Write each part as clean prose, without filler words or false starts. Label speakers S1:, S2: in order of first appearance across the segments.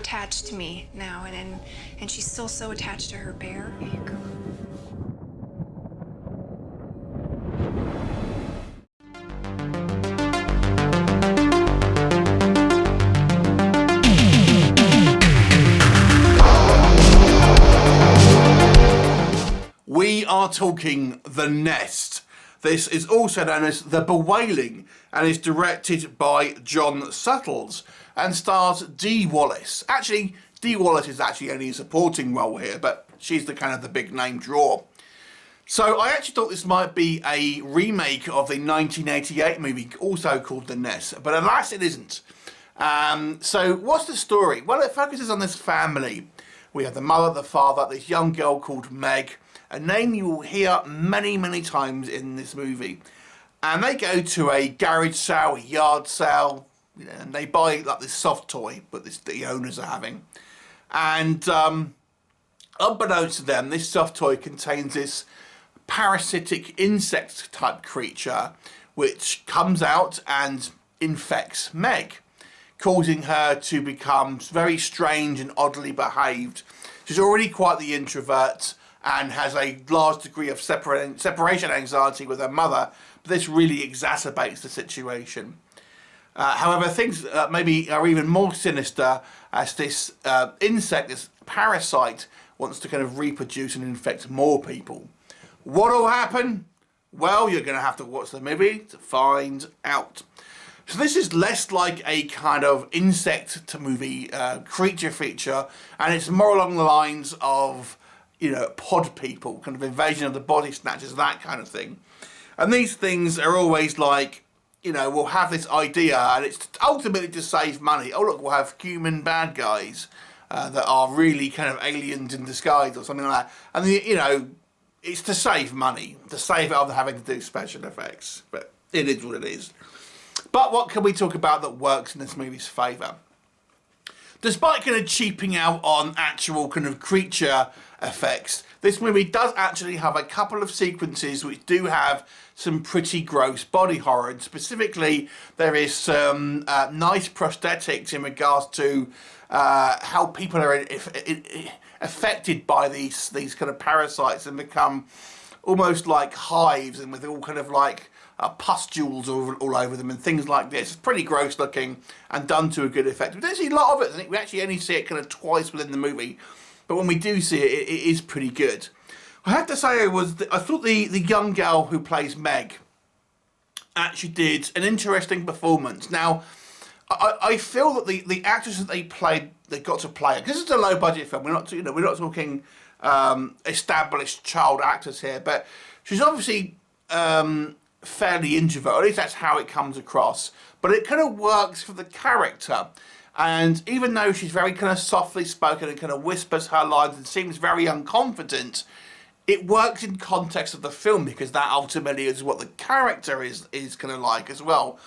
S1: attached to me now, and she's still so attached to her bear.
S2: We are talking The Nest. This is also known as The Bewailing and is directed by James Suttles and stars Dee Wallace. Actually, Dee Wallace is actually only a supporting role here, but she's the kind of the big name draw. So I actually thought this might be a remake of the 1988 movie, also called The Nest, but alas it isn't. So what's the story? Well, it focuses on this family. We have the mother, the father, this young girl called Meg, a name you will hear many, many times in this movie. And they go to a garage sale, a yard sale, you know, and they buy like this soft toy, but the owners are having. And unbeknownst to them, this soft toy contains this parasitic insect type creature which comes out and infects Meg, causing her to become very strange and oddly behaved. She's already quite the introvert and has a large degree of separation anxiety with her mother, but this really exacerbates the situation. However, things maybe are even more sinister as this insect, this parasite, wants to kind of reproduce and infect more people. What will happen? Well, you're going to have to watch the movie to find out. So this is less like a kind of insect to movie creature feature, and it's more along the lines of, you know, pod people, kind of invasion of the body snatchers, that kind of thing. And these things are always like, you know, we'll have this idea and it's ultimately to save money. Oh look, we'll have human bad guys that are really kind of aliens in disguise or something like that. And, you know, it's to save money, to save it other having to do special effects. But it is what it is. But what can we talk about that works in this movie's favour? Despite kind of cheaping out on actual kind of creature effects, this movie does actually have a couple of sequences which do have some pretty gross body horror, and specifically there is some nice prosthetics in regards to how people are affected by these kind of parasites and become almost like hives, and with all kind of like pustules all over them and things like this. It's pretty gross looking and done to a good effect. We don't see a lot of it. I think we actually only see it kind of twice within the movie, but when we do see it, it is pretty good. I have to say I thought the young girl who plays Meg actually did an interesting performance. Now, I feel that the actress that they got to play it, because it's a low budget film. We're not talking established child actors here, but she's obviously fairly introverted. At least that's how it comes across. But it kind of works for the character. And even though she's very kind of softly spoken and kind of whispers her lines and seems very unconfident, it works in context of the film because that ultimately is what the character is kind of like as well.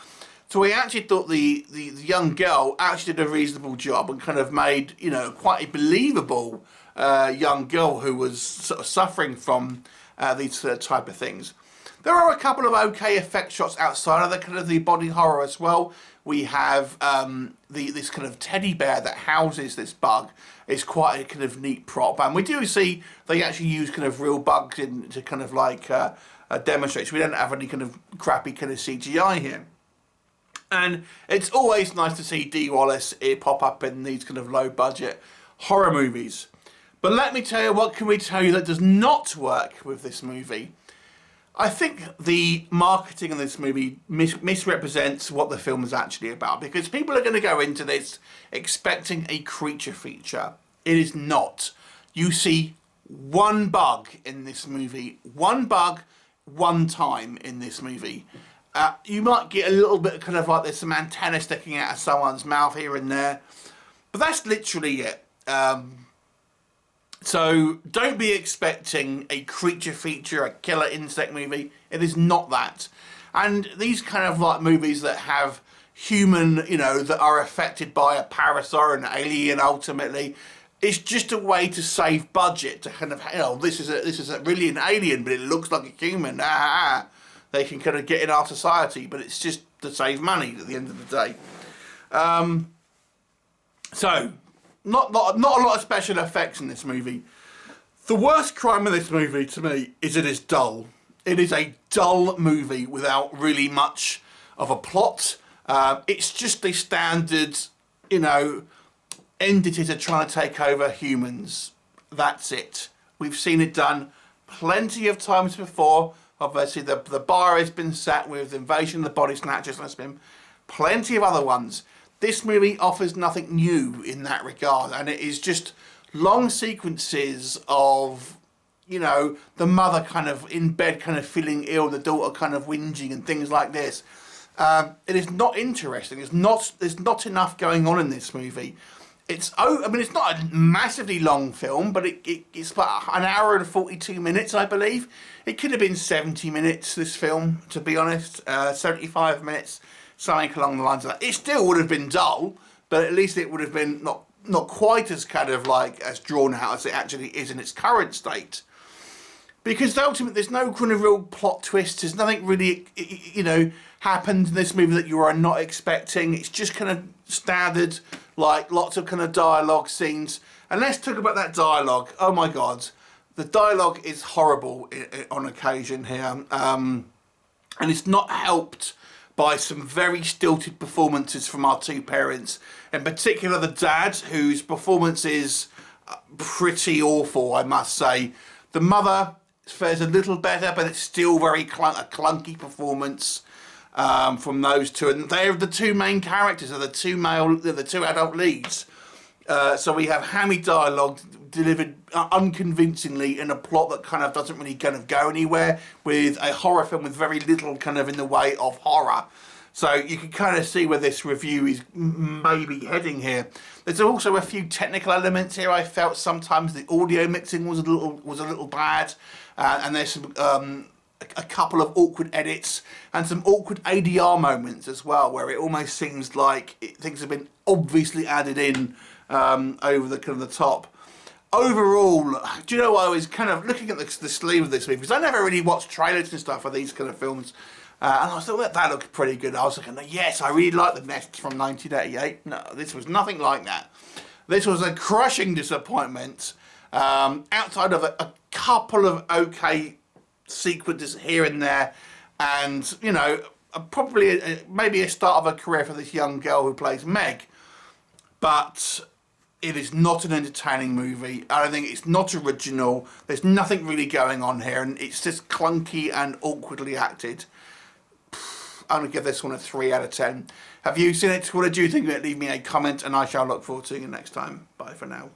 S2: So I actually thought the young girl actually did a reasonable job and kind of made, you know, quite a believable young girl who was sort of suffering from these type of things. There are a couple of okay effect shots outside of the kind of the body horror as well. We have this kind of teddy bear that houses this bug. It's quite a kind of neat prop, and we do see they actually use kind of real bugs in to kind of like demonstrate. So we don't have any kind of crappy kind of CGI here. And it's always nice to see Dee Wallace pop up in these kind of low budget horror movies. But let me tell you, what can we tell you that does not work with this movie? I think the marketing of this movie misrepresents what the film is actually about, because people are going to go into this expecting a creature feature. It is not. You see one bug in this movie, one bug, one time in this movie. You might get a little bit kind of like there's some antenna sticking out of someone's mouth here and there, but that's literally it. So don't be expecting a creature feature, a killer insect movie. It is not that. And these kind of like movies that have human, you know, that are affected by a parasite or an alien ultimately, it's just a way to save budget, to kind of, you know, this is really an alien, but it looks like a human. They can kind of get in our society, but it's just to save money at the end of the day. So not a lot of special effects in this movie. The worst crime of this movie, to me, is it is dull. It is a dull movie without really much of a plot. It's just a standard, you know, entities are trying to take over humans. That's it. We've seen it done plenty of times before. Obviously, the bar has been set with Invasion of the Body Snatchers, and there's been plenty of other ones. This movie offers nothing new in that regard, and it is just long sequences of, you know, the mother kind of in bed, kind of feeling ill, the daughter kind of whinging and things like this. It is not interesting. There's not enough going on in this movie. It's not a massively long film, but it's about an hour and 42 minutes, I believe. It could have been 70 minutes, this film, to be honest. 75 minutes, something along the lines of that. It still would have been dull, but at least it would have been not quite as kind of like as drawn out as it actually is in its current state. Because ultimately there's no kind of real plot twists. There's nothing really, you know, happened in this movie that you are not expecting. It's just kind of standard, like lots of kind of dialogue scenes. And let's talk about that dialogue. Oh my God. The dialogue is horrible on occasion here. And it's not helped by some very stilted performances from our two parents. In particular, the dad, whose performance is pretty awful, I must say. The mother fares a little better, but it's still very a clunky performance from those two. And they're the two main characters, are the two adult leads. So we have hammy dialogue delivered unconvincingly in a plot that kind of doesn't really kind of go anywhere, with a horror film with very little kind of in the way of horror. So you can kind of see where this review is maybe heading here. There's also a few technical elements here. I felt sometimes the audio mixing was a little bad, and there's some a couple of awkward edits and some awkward ADR moments as well, where it almost seems like things have been obviously added in over the kind of the top. Overall, do you know what, I was kind of looking at the sleeve of this movie, because I never really watched trailers and stuff for these kind of films. And I thought that looked pretty good. I was thinking, yes, I really like The Nest from 1988. No, this was nothing like that. This was a crushing disappointment. Outside of a couple of okay sequences here and there, and, you know, probably maybe a start of a career for this young girl who plays Meg. But it is not an entertaining movie. I don't think it's not original. There's nothing really going on here, and it's just clunky and awkwardly acted. I'm going to give this one a 3 out of 10. Have you seen it? What did you think of it? Leave me a comment, and I shall look forward to seeing you next time. Bye for now.